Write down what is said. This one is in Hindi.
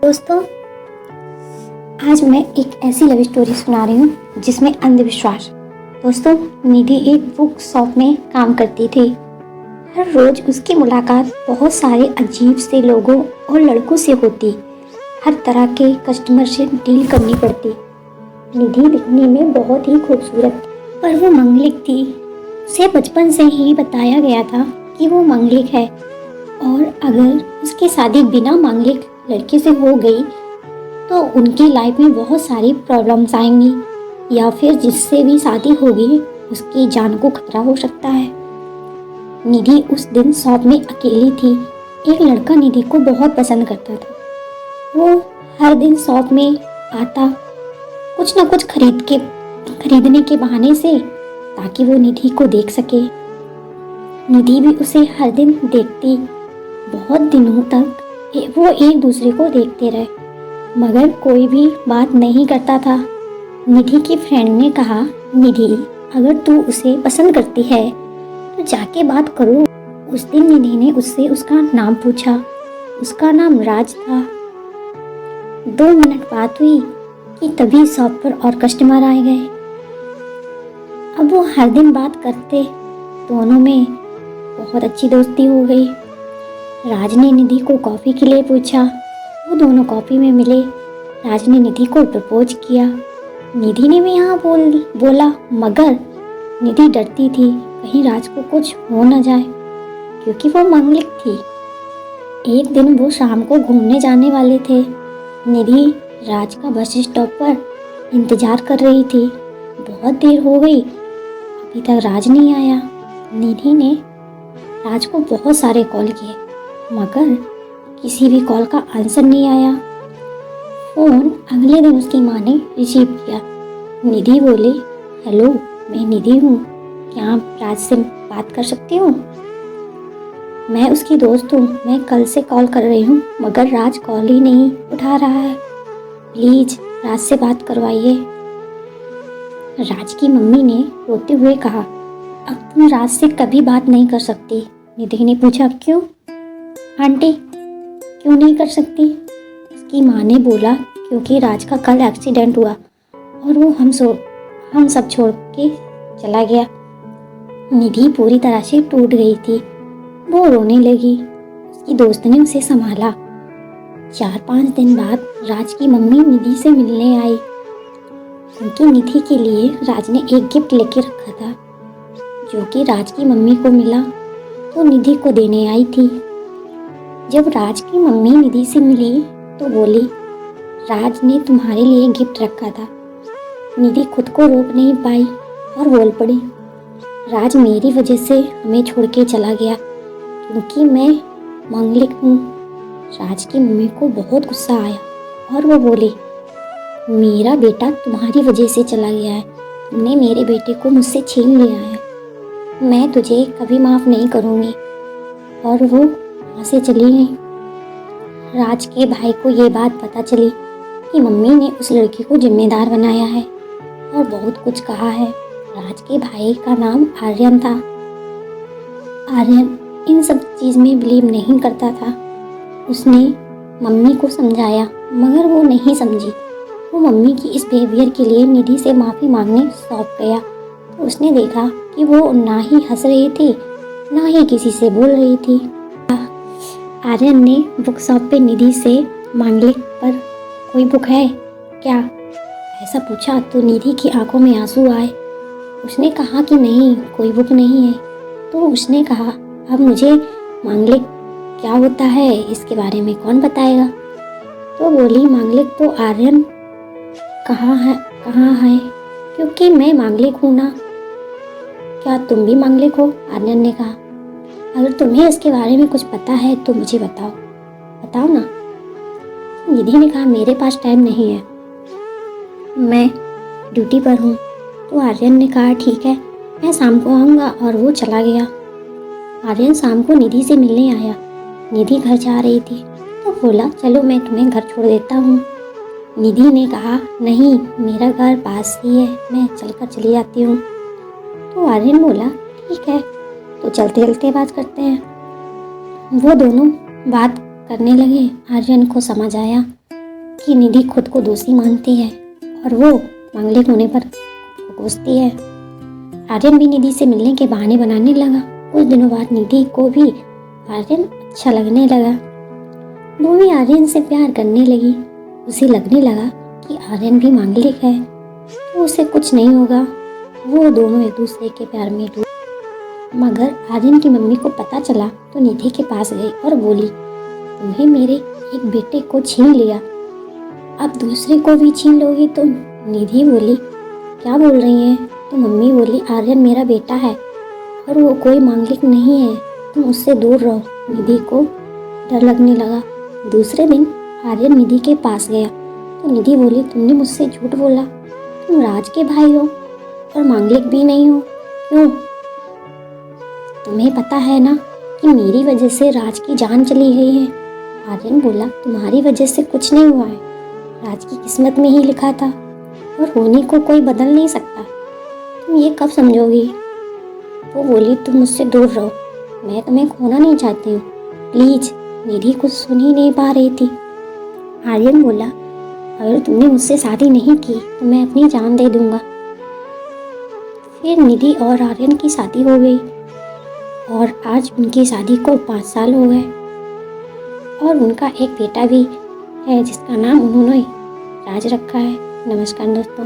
दोस्तों, आज मैं एक ऐसी लव स्टोरी सुना रही हूँ जिसमें अंधविश्वास। दोस्तों, निधि एक बुक शॉप में काम करती थी। हर रोज उसकी मुलाकात बहुत सारे अजीब से लोगों और लड़कों से होती। हर तरह के कस्टमर से डील करनी पड़ती। निधि दिखने में बहुत ही खूबसूरत थी, पर वो मंगलिक थी। उसे बचपन से ही बताया गया था कि वो मंगलिक है और अगर उसकी शादी बिना मांगलिक लड़के से हो गई तो उनकी लाइफ में बहुत सारी प्रॉब्लम्स आएंगी, या फिर जिससे भी शादी होगी उसकी जान को खतरा हो सकता है। निधि उस दिन शॉप में अकेली थी। एक लड़का निधि को बहुत पसंद करता था। वो हर दिन शॉप में आता, कुछ ना कुछ खरीदने के बहाने से, ताकि वो निधि को देख सके। निधि भी उसे हर दिन देखती। बहुत दिनों तक वो एक दूसरे को देखते रहे, मगर कोई भी बात नहीं करता था। निधि की फ्रेंड ने कहा, निधि, अगर तू उसे पसंद करती है तो जाके बात करो। उस दिन निधि ने उससे उसका नाम पूछा। उसका नाम राज था। 2 मिनट बात हुई कि तभी शॉप पर और कस्टमर आ गए। अब वो हर दिन बात करते। दोनों में बहुत अच्छी दोस्ती हो गई। राज ने निधि को कॉफ़ी के लिए पूछा। वो दोनों कॉफ़ी में मिले। राज ने निधि को प्रपोज किया। निधि ने भी यहाँ बोला, मगर निधि डरती थी कहीं राज को कुछ हो न जाए, क्योंकि वो मंगलिक थी। एक दिन वो शाम को घूमने जाने वाले थे। निधि राज का बस स्टॉप पर इंतजार कर रही थी। बहुत देर हो गई, अभी तक राज नहीं आया। निधि ने राज को बहुत सारे कॉल किए, मगर किसी भी कॉल का आंसर नहीं आया। फ़ोन अगले दिन उसकी माँ ने रिसीव किया। निधि बोली, हेलो, मैं निधि हूँ, क्या आप राज से बात कर सकती हूँ? मैं उसकी दोस्त हूँ, मैं कल से कॉल कर रही हूँ, मगर राज कॉल ही नहीं उठा रहा है। प्लीज़ राज से बात करवाइए। राज की मम्मी ने रोते हुए कहा, अब तुम राज से कभी बात नहीं कर सकती। निधि ने पूछा, क्यों आंटी, क्यों नहीं कर सकती? उसकी माँ ने बोला, क्योंकि राज का कल एक्सीडेंट हुआ और वो हम सब छोड़ के चला गया। निधि पूरी तरह से टूट गई थी। वो रोने लगी। उसकी दोस्त ने उसे संभाला। 4-5 दिन बाद राज की मम्मी निधि से मिलने आई, क्योंकि निधि के लिए राज ने एक गिफ्ट लेके रखा था, जो कि राज की मम्मी को मिला तो निधि को देने आई थी। जब राज की मम्मी निधि से मिली तो बोली, राज ने तुम्हारे लिए गिफ्ट रखा था। निधि खुद को रोक नहीं पाई और बोल पड़ी, राज मेरी वजह से हमें छोड़ के चला गया, क्योंकि मैं मंगलिक हूँ। राज की मम्मी को बहुत गुस्सा आया और वो बोली, मेरा बेटा तुम्हारी वजह से चला गया है, तुमने मेरे बेटे को मुझसे छीन लिया है, मैं तुझे कभी माफ़ नहीं करूँगी। और वो वहाँ से चली गई। राज के भाई को ये बात पता चली कि मम्मी ने उस लड़की को जिम्मेदार बनाया है और बहुत कुछ कहा है। राज के भाई का नाम आर्यन था। आर्यन इन सब चीज़ में बिलीव नहीं करता था। उसने मम्मी को समझाया, मगर वो नहीं समझी। वो मम्मी की इस बिहेवियर के लिए निधि से माफ़ी मांगने शॉप गया तो उसने देखा कि वो ना ही हंस रही थी, ना ही किसी से बोल रही थी। आर्यन ने बुक शॉप पे निधि से मंगलिक पर कोई बुक है क्या, ऐसा पूछा तो निधि की आंखों में आंसू आए। उसने कहा कि नहीं, कोई बुक नहीं है। तो उसने कहा, अब मुझे मंगलिक क्या होता है इसके बारे में कौन बताएगा? तो बोली, मंगलिक तो आर्यन कहाँ है, क्योंकि मैं मंगलिक हूँ ना। क्या तुम भी मंगलिक हो? आर्यन ने कहा, अगर तुम्हें इसके बारे में कुछ पता है तो मुझे बताओ ना। निधि ने कहा, मेरे पास टाइम नहीं है, मैं ड्यूटी पर हूँ। तो आर्यन ने कहा, ठीक है, मैं शाम को आऊँगा। और वो चला गया। आर्यन शाम को निधि से मिलने आया। निधि घर जा रही थी तो बोला, चलो मैं तुम्हें घर छोड़ देता हूँ। निधि ने कहा, नहीं, मेरा घर पास ही है, मैं चलकर चली जाती हूँ। तो आर्यन बोला, ठीक है, तो चलते चलते बात करते हैं। वो दोनों बात करने लगे। आर्यन को समझ आया कि निधि खुद को दोषी मानती है और वो मांगलिक होने पर कोसती है। आर्यन भी निधि से मिलने के बहाने बनाने लगा। कुछ दिनों बाद निधि को भी आर्यन अच्छा लगने लगा। वो भी आर्यन से प्यार करने लगी। उसे लगने लगा कि आर्यन भी मांगलिक है तो उसे कुछ नहीं होगा। वो दोनों एक दूसरे के प्यार में डूब। मगर आर्यन की मम्मी को पता चला तो निधि के पास गई और बोली, तुम्हें मेरे एक बेटे को छीन लिया, अब दूसरे को भी छीन लोगी तुम। निधि बोली, क्या बोल रही हैं? तो मम्मी बोली, आर्यन मेरा बेटा है और वो कोई मांगलिक नहीं है, तुम उससे दूर रहो। निधि को डर लगने लगा। दूसरे दिन आर्यन निधि के पास गया तो निधि बोली, तुमने मुझसे झूठ बोला, तुम राज के भाई हो और मांगलिक भी नहीं हो, क्यों? तुम्हें पता है ना कि मेरी वजह से राज की जान चली गई है। आर्यन बोला, तुम्हारी वजह से कुछ नहीं हुआ है, राज की किस्मत में ही लिखा था और होने को कोई बदल नहीं सकता, तुम ये कब समझोगी? वो बोली, तुम मुझसे दूर रहो, मैं तुम्हें खोना नहीं चाहती हूँ, प्लीज। निधि कुछ सुन ही नहीं पा रही थी। आर्यन बोला, अगर तुमने मुझसे शादी नहीं की तो मैं अपनी जान दे दूंगा। फिर निधि और आर्यन की शादी हो गई और आज उनकी शादी को 5 साल हो गए और उनका एक बेटा भी है जिसका नाम उन्होंने राज रखा है। नमस्कार दोस्तों।